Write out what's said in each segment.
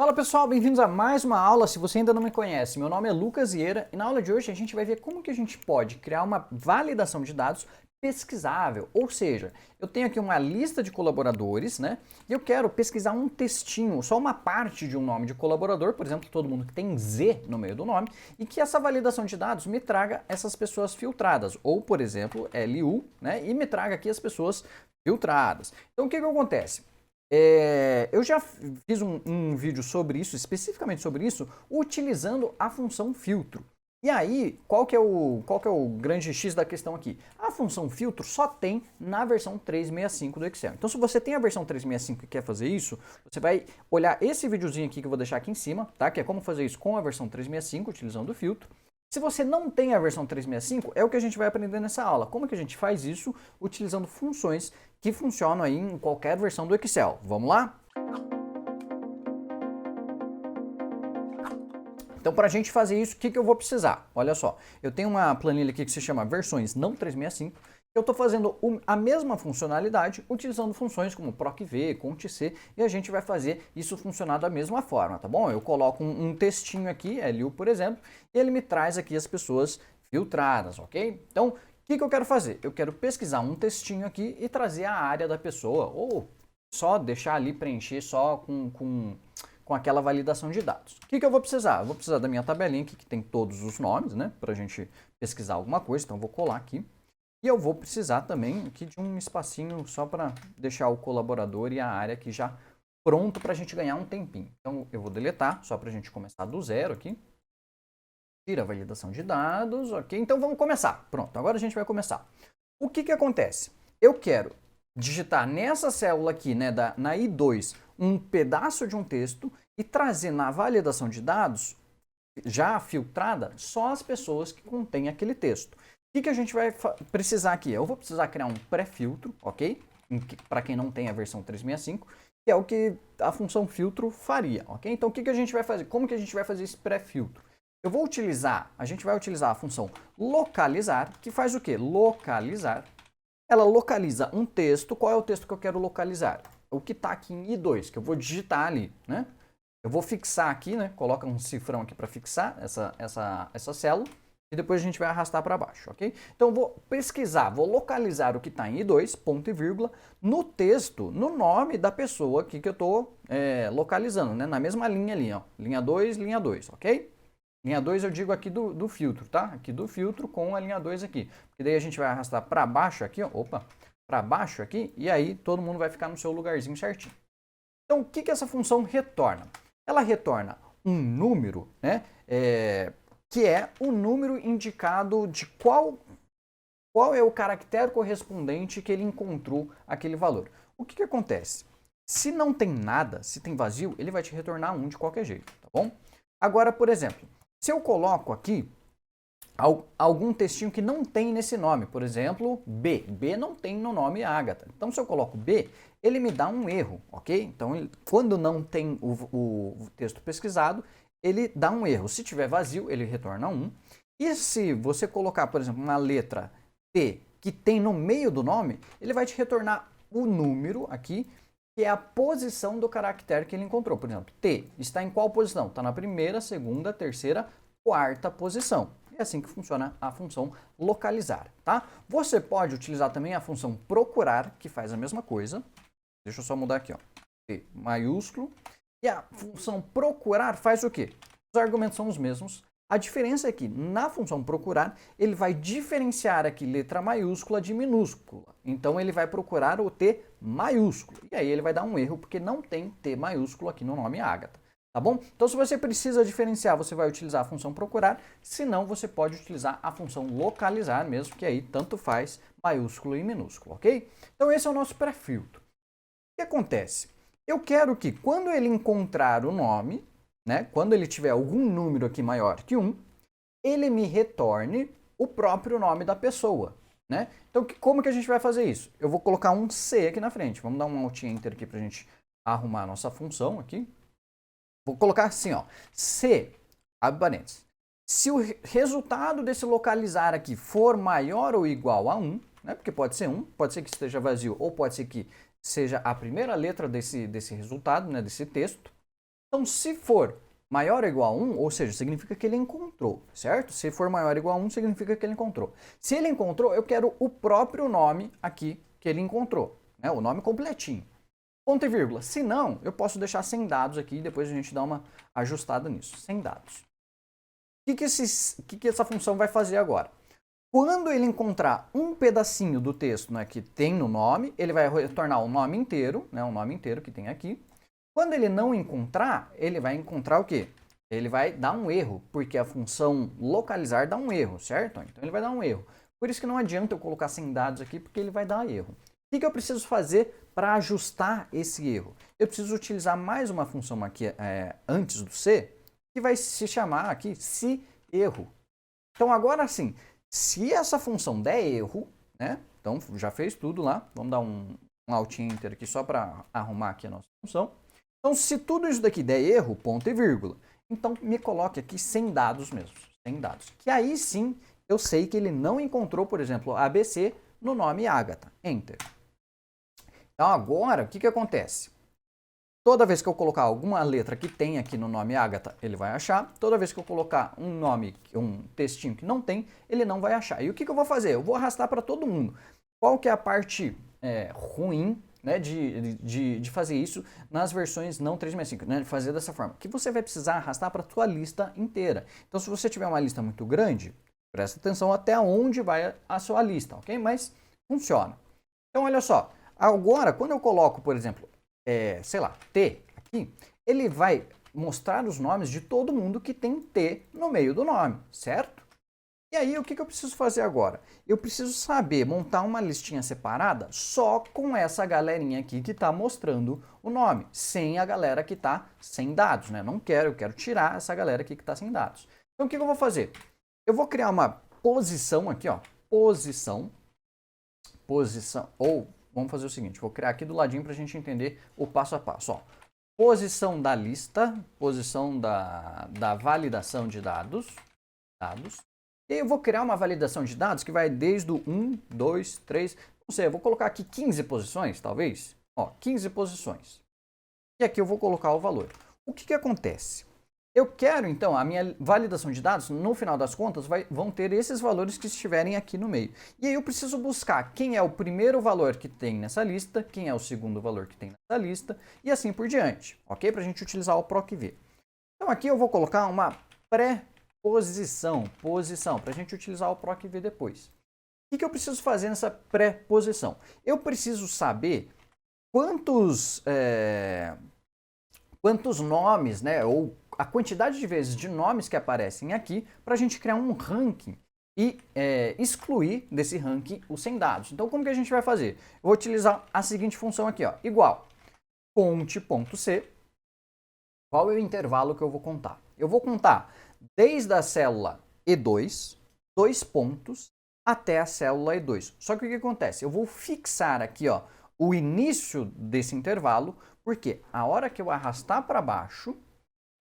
Fala pessoal, bem-vindos a mais uma aula. Se você ainda não me conhece, meu nome é Lucas Vieira e na aula de hoje a gente vai ver como que a gente pode criar uma validação de dados pesquisável, ou seja, eu tenho aqui uma lista de colaboradores, né? E eu quero pesquisar um textinho, só uma parte de um nome de colaborador, por exemplo, todo mundo que tem Z no meio do nome, e que essa validação de dados me traga essas pessoas filtradas, ou por exemplo, LU, né? E me traga aqui as pessoas filtradas. Então o que acontece? Eu já fiz um vídeo sobre isso, especificamente sobre isso, utilizando a função filtro. E aí, qual que é o grande X da questão aqui? A função filtro só tem na versão 365 do Excel. Então, se você tem a versão 365 e quer fazer isso, você vai olhar esse videozinho aqui que eu vou deixar aqui em cima, tá? Que é como fazer isso com a versão 365, utilizando o filtro. Se você não tem a versão 365, é o que a gente vai aprender nessa aula. Como que a gente faz isso? Utilizando funções que funcionam aí em qualquer versão do Excel. Vamos lá? Então, para a gente fazer isso, o que eu vou precisar? Olha só, eu tenho uma planilha aqui que se chama versões não 365. Eu estou fazendo a mesma funcionalidade utilizando funções como procv, contc, e a gente vai fazer isso funcionar da mesma forma, tá bom? Eu coloco um textinho aqui, LU, por exemplo, e ele me traz aqui as pessoas filtradas, ok? Então, o que eu quero fazer? Eu quero pesquisar um textinho aqui e trazer a área da pessoa, ou só deixar ali preencher só com aquela validação de dados. O que eu vou precisar? Eu vou precisar da minha tabelinha aqui, que tem todos os nomes, né? Para a gente pesquisar alguma coisa, então eu vou colar aqui. E eu vou precisar também aqui de um espacinho só para deixar o colaborador e a área aqui já pronto para a gente ganhar um tempinho. Então eu vou deletar, só para a gente começar do zero aqui. Tira a validação de dados, ok? Então vamos começar. Pronto, agora a gente vai começar. O que acontece? Eu quero digitar nessa célula aqui, né, na I2, um pedaço de um texto e trazer na validação de dados, já filtrada, só as pessoas que contêm aquele texto. O que a gente vai precisar aqui? Eu vou precisar criar um pré-filtro, ok? Para quem não tem a versão 365, que é o que a função filtro faria, ok? Então o que a gente vai fazer? Como que a gente vai fazer esse pré-filtro? A gente vai utilizar a função localizar, que faz o quê? Localizar. Ela localiza um texto. Qual é o texto que eu quero localizar? O que está aqui em I2, que eu vou digitar ali, né? Eu vou fixar aqui, né? Coloca um cifrão aqui para fixar essa célula. E depois a gente vai arrastar para baixo, ok? Então eu vou pesquisar, vou localizar o que está em I2, ponto e vírgula, no texto, no nome da pessoa aqui que eu estou localizando, né? Na mesma linha ali, ó. Linha 2, ok? Linha 2 eu digo aqui do filtro, tá? Aqui do filtro com a linha 2 aqui. Porque daí a gente vai arrastar para baixo aqui, ó. Opa! Para baixo aqui, e aí todo mundo vai ficar no seu lugarzinho certinho. Então, o que essa função retorna? Ela retorna um número, né? Que é o número indicado de qual é o caractere correspondente que ele encontrou aquele valor. O que acontece? Se não tem nada, se tem vazio, ele vai te retornar 1 de qualquer jeito, tá bom? Agora, por exemplo, se eu coloco aqui algum textinho que não tem nesse nome, por exemplo, B. B não tem no nome Agatha. Então, se eu coloco B, ele me dá um erro, ok? Então, quando não tem o texto pesquisado, ele dá um erro. Se tiver vazio, ele retorna 1. E se você colocar, por exemplo, uma letra T que tem no meio do nome, ele vai te retornar o número aqui, que é a posição do caractere que ele encontrou. Por exemplo, T está em qual posição? Está na primeira, segunda, terceira, quarta posição. É assim que funciona a função localizar, tá? Você pode utilizar também a função procurar, que faz a mesma coisa. Deixa eu só mudar aqui, ó. T maiúsculo. E a função procurar faz o quê? Os argumentos são os mesmos. A diferença é que na função procurar, ele vai diferenciar aqui letra maiúscula de minúscula. Então ele vai procurar o T maiúsculo. E aí ele vai dar um erro porque não tem T maiúsculo aqui no nome Agatha. Tá bom? Então, se você precisa diferenciar, você vai utilizar a função procurar. Se não, você pode utilizar a função localizar mesmo, que aí tanto faz maiúsculo e minúsculo, ok? Então, esse é o nosso pré-filtro. O que acontece? Eu quero que quando ele encontrar o nome, né, quando ele tiver algum número aqui maior que 1, ele me retorne o próprio nome da pessoa, né? Então, como que a gente vai fazer isso? Eu vou colocar um C aqui na frente. Vamos dar um Alt Enter aqui para a gente arrumar a nossa função aqui. Vou colocar assim, ó, C, abre parênteses. Se o resultado desse localizar aqui for maior ou igual a 1, né, porque pode ser 1, pode ser que esteja vazio, ou pode ser que seja a primeira letra desse resultado, né, desse texto, Então, se for maior ou igual a 1, ou seja, significa que ele encontrou, certo? Se for maior ou igual a 1, significa que ele encontrou. Se ele encontrou, eu quero o próprio nome aqui que ele encontrou, né? O nome completinho. Ponto e vírgula. Se não, eu posso deixar sem dados aqui e depois a gente dá uma ajustada nisso. Sem dados. O que essa função vai fazer agora? Quando ele encontrar um pedacinho do texto, né, que tem no nome, ele vai retornar o nome inteiro, né, o nome inteiro que tem aqui. Quando ele não encontrar, ele vai encontrar o quê? Ele vai dar um erro, porque a função localizar dá um erro, certo? Então ele vai dar um erro. Por isso que não adianta eu colocar sem dados aqui, porque ele vai dar erro. O que eu preciso fazer para ajustar esse erro? Eu preciso utilizar mais uma função aqui antes do se, que vai se chamar aqui se erro. Então agora sim, se essa função der erro, né? Então já fez tudo lá, vamos dar um Alt Enter aqui só para arrumar aqui a nossa função. Então se tudo isso daqui der erro, ponto e vírgula, então me coloque aqui sem dados mesmo, sem dados. Que aí sim eu sei que ele não encontrou, por exemplo, ABC no nome Agatha. Enter. Então agora, o que acontece? Toda vez que eu colocar alguma letra que tem aqui no nome Agatha, ele vai achar. Toda vez que eu colocar um nome, um textinho que não tem, ele não vai achar. E o que eu vou fazer? Eu vou arrastar para todo mundo. Qual que é a parte ruim, né, de fazer isso nas versões não 365, né, de fazer dessa forma? Que você vai precisar arrastar para a sua lista inteira. Então se você tiver uma lista muito grande, presta atenção até onde vai a sua lista, ok? Mas funciona. Então olha só. Agora, quando eu coloco, por exemplo, sei lá, T aqui, ele vai mostrar os nomes de todo mundo que tem T no meio do nome, certo? E aí, o que eu preciso fazer agora? Eu preciso saber montar uma listinha separada só com essa galerinha aqui que está mostrando o nome, sem a galera que está sem dados, né? Eu quero tirar essa galera aqui que está sem dados. Então, o que eu vou fazer? Eu vou criar uma posição aqui, ó, posição, ou... Vamos fazer o seguinte, vou criar aqui do ladinho para a gente entender o passo a passo. Ó. Posição da lista, posição da validação de dados. E aí eu vou criar uma validação de dados que vai desde o 1, 2, 3, não sei, eu vou colocar aqui 15 posições, talvez. Ó, 15 posições. E aqui eu vou colocar o valor. O que acontece? Eu quero, então, a minha validação de dados, no final das contas, vão ter esses valores que estiverem aqui no meio. E aí eu preciso buscar quem é o primeiro valor que tem nessa lista, quem é o segundo valor que tem nessa lista, e assim por diante, ok? Para a gente utilizar o PROC-V. Então aqui eu vou colocar uma pré-posição, para a gente utilizar o PROC-V depois. O que eu preciso fazer nessa pré-posição? Eu preciso saber quantos nomes, né, ou a quantidade de vezes de nomes que aparecem aqui para a gente criar um ranking e excluir desse ranking os sem dados. Então, como que a gente vai fazer? Eu vou utilizar a seguinte função aqui, ó, igual conte.c. Qual é o intervalo que eu vou contar? Eu vou contar desde a célula E2, 2 pontos, até a célula E2. Só que o que acontece? Eu vou fixar aqui, ó, o início desse intervalo, porque a hora que eu arrastar para baixo,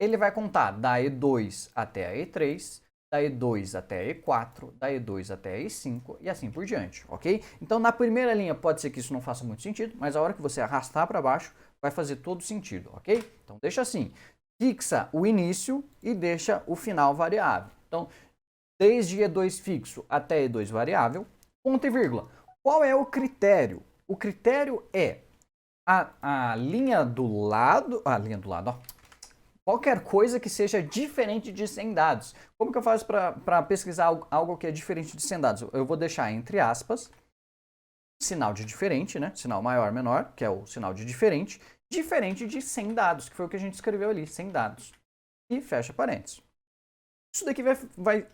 ele vai contar da E2 até a E3, da E2 até a E4, da E2 até a E5 e assim por diante, ok? Então, na primeira linha pode ser que isso não faça muito sentido, mas a hora que você arrastar para baixo, vai fazer todo sentido, ok? Então, deixa assim, fixa o início e deixa o final variável. Então, desde E2 fixo até E2 variável, ponto e vírgula. Qual é o critério? O critério é a linha do lado, ó, qualquer coisa que seja diferente de 100 dados. Como que eu faço para pesquisar algo que é diferente de 100 dados? Eu vou deixar entre aspas, sinal de diferente, né? Sinal maior, menor, que é o sinal de diferente, diferente de 100 dados, que foi o que a gente escreveu ali, 100 dados. E fecha parênteses. Isso daqui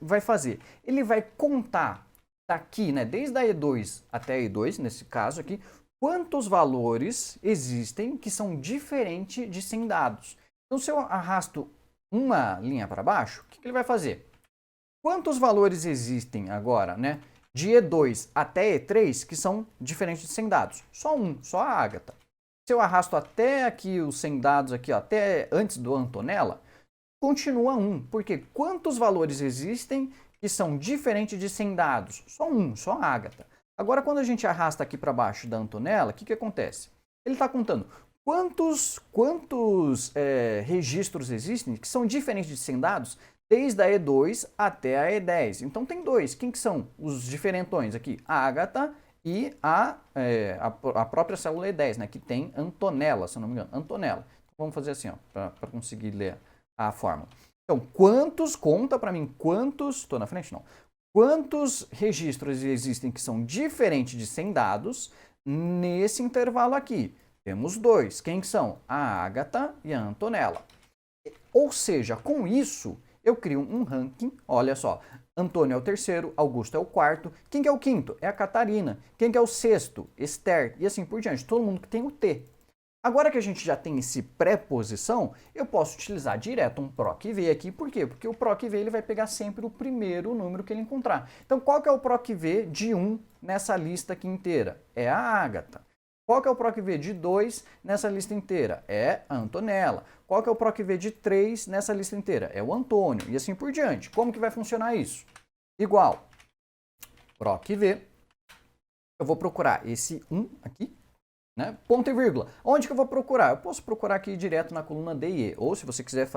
vai fazer, ele vai contar daqui, né, desde a E2 até a E2, nesse caso aqui, quantos valores existem que são diferentes de 100 dados. Então, se eu arrasto uma linha para baixo, o que ele vai fazer? Quantos valores existem agora, né, de E2 até E3 que são diferentes de 100 dados? Só um, só a Agatha. Se eu arrasto até aqui os 100 dados, aqui, ó, até antes do Antonella, continua 1, porque quantos valores existem que são diferentes de 100 dados? Só um, só a Agatha. Agora, quando a gente arrasta aqui para baixo da Antonella, o que acontece? Ele está contando quantos registros existem que são diferentes de 100 dados, desde a E2 até a E10. Então tem dois. Quem que são os diferentões aqui? A Ágata e a própria célula E10, né, que tem Antonella, se eu não me engano. Antonella. Então, vamos fazer assim, para conseguir ler a fórmula. Então, conta para mim quantos, estou na frente não, quantos registros existem que são diferentes de 100 dados nesse intervalo aqui? Temos dois. Quem que são? A Ágata e a Antonella. Ou seja, com isso, eu crio um ranking, olha só, Antônio é o terceiro, Augusto é o quarto, quem que é o quinto? É a Catarina, quem que é o sexto? Esther, e assim por diante, todo mundo que tem o T. Agora que a gente já tem esse pré-posição, eu posso utilizar direto um PROC-V aqui, por quê? Porque o PROC-V ele vai pegar sempre o primeiro número que ele encontrar. Então, qual que é o PROC-V de 1 nessa lista aqui inteira? É a Ágata. Qual que é o PROC-V de 2 nessa lista inteira? É a Antonella. Qual que é o PROC-V de 3 nessa lista inteira? É o Antônio. E assim por diante. Como que vai funcionar isso? Igual. PROC-V. Eu vou procurar esse 1 aqui, né? Ponto e vírgula. Onde que eu vou procurar? Eu posso procurar aqui direto na coluna D e E. Ou se você quiser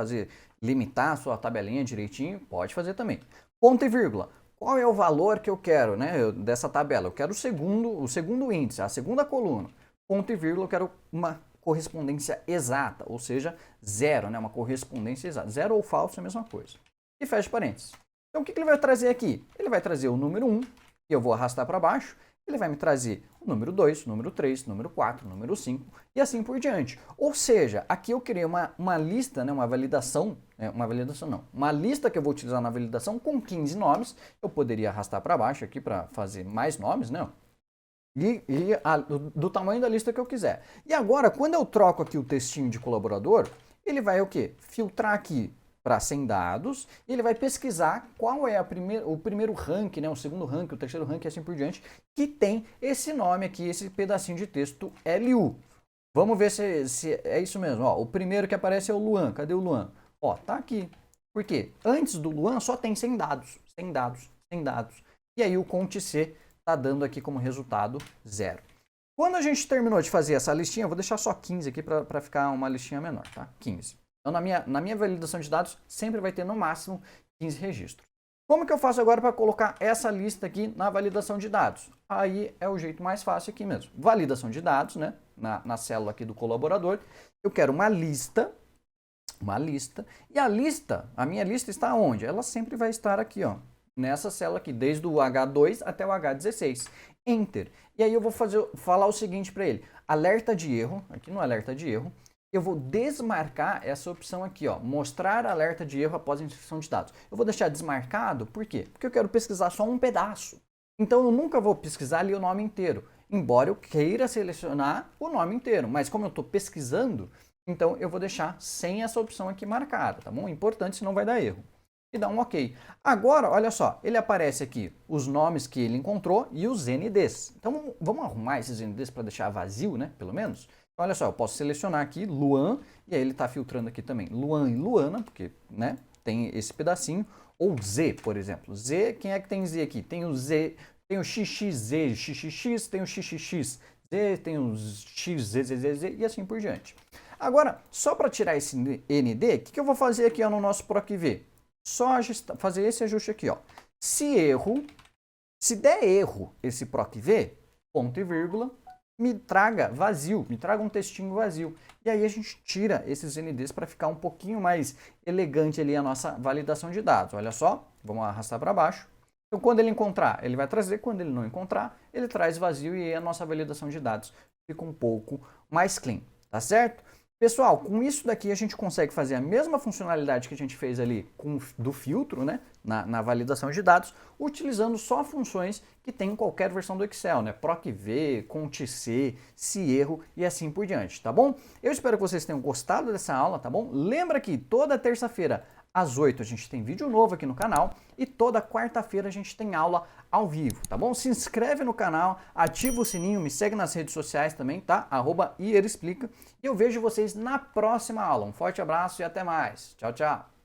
limitar a sua tabelinha direitinho, pode fazer também. Ponto e vírgula. Qual é o valor que eu quero, né, dessa tabela? Eu quero o segundo índice, a segunda coluna. Ponto e vírgula, eu quero uma correspondência exata, ou seja, zero, né, uma correspondência exata. Zero ou falso é a mesma coisa. E fecha parênteses. Então, o que ele vai trazer aqui? Ele vai trazer o número 1, que eu vou arrastar para baixo. Ele vai me trazer o número 2, o número 3, o número 4, o número 5 e assim por diante. Ou seja, aqui eu criei uma lista, né, uma lista que eu vou utilizar na validação com 15 nomes. Eu poderia arrastar para baixo aqui para fazer mais nomes, né? Do tamanho da lista que eu quiser. E agora, quando eu troco aqui o textinho de colaborador, ele vai o quê? Filtrar aqui para 100 dados, e ele vai pesquisar qual é o primeiro ranking, né, o segundo ranking, o terceiro ranking e assim por diante, que tem esse nome aqui, esse pedacinho de texto LU. Vamos ver se é isso mesmo. Ó, o primeiro que aparece é o Luan. Cadê o Luan? Ó, tá aqui. Por quê? Antes do Luan só tem 100 dados. 100 dados, 100 dados. E aí o Cont-C está dando aqui como resultado 0. Quando a gente terminou de fazer essa listinha, eu vou deixar só 15 aqui para ficar uma listinha menor, tá? 15. Então, na minha validação de dados, sempre vai ter no máximo 15 registros. Como que eu faço agora para colocar essa lista aqui na validação de dados? Aí é o jeito mais fácil aqui mesmo. Validação de dados, né? Na célula aqui do colaborador. Eu quero uma lista. E a minha lista está onde? Ela sempre vai estar aqui, ó. Nessa célula aqui, desde o H2 até o H16. Enter. E aí eu vou falar o seguinte para ele. Alerta de erro. Aqui no alerta de erro. Eu vou desmarcar essa opção aqui, ó, mostrar alerta de erro após a inserção de dados. Eu vou deixar desmarcado, por quê? Porque eu quero pesquisar só um pedaço. Então eu nunca vou pesquisar ali o nome inteiro, embora eu queira selecionar o nome inteiro. Mas como eu estou pesquisando, então eu vou deixar sem essa opção aqui marcada, tá bom? Importante, senão vai dar erro. E dá um OK. Agora, olha só, ele aparece aqui os nomes que ele encontrou e os NDs. Então vamos arrumar esses NDs para deixar vazio, né, pelo menos? Olha só, eu posso selecionar aqui Luan, e aí ele está filtrando aqui também Luan e Luana, porque, né, tem esse pedacinho, ou Z, por exemplo. Z, quem é que tem Z aqui? Tem o Z, tem o XXZ, XXX, tem o XXX, Z, tem os XZZZ e assim por diante. Agora, só para tirar esse ND, o que eu vou fazer aqui ó, no nosso PROC-V? Só fazer esse ajuste aqui, ó. Se der erro esse PROC-V, ponto e vírgula, me traga vazio, me traga um textinho vazio. E aí a gente tira esses NDs para ficar um pouquinho mais elegante ali a nossa validação de dados. Olha só, vamos arrastar para baixo. Então quando ele encontrar, ele vai trazer, quando ele não encontrar, ele traz vazio e aí a nossa validação de dados fica um pouco mais clean, tá certo? Pessoal, com isso daqui a gente consegue fazer a mesma funcionalidade que a gente fez ali do filtro, né, na validação de dados, utilizando só funções que tem em qualquer versão do Excel, né, PROC-V, Cont-C, CIERRO e assim por diante, tá bom? Eu espero que vocês tenham gostado dessa aula, tá bom? Lembra que toda terça-feira às 8 a gente tem vídeo novo aqui no canal e toda quarta-feira a gente tem aula ao vivo, tá bom? Se inscreve no canal, ativa o sininho, me segue nas redes sociais também, tá? @ierexplica. E eu vejo vocês na próxima aula. Um forte abraço e até mais. Tchau, tchau.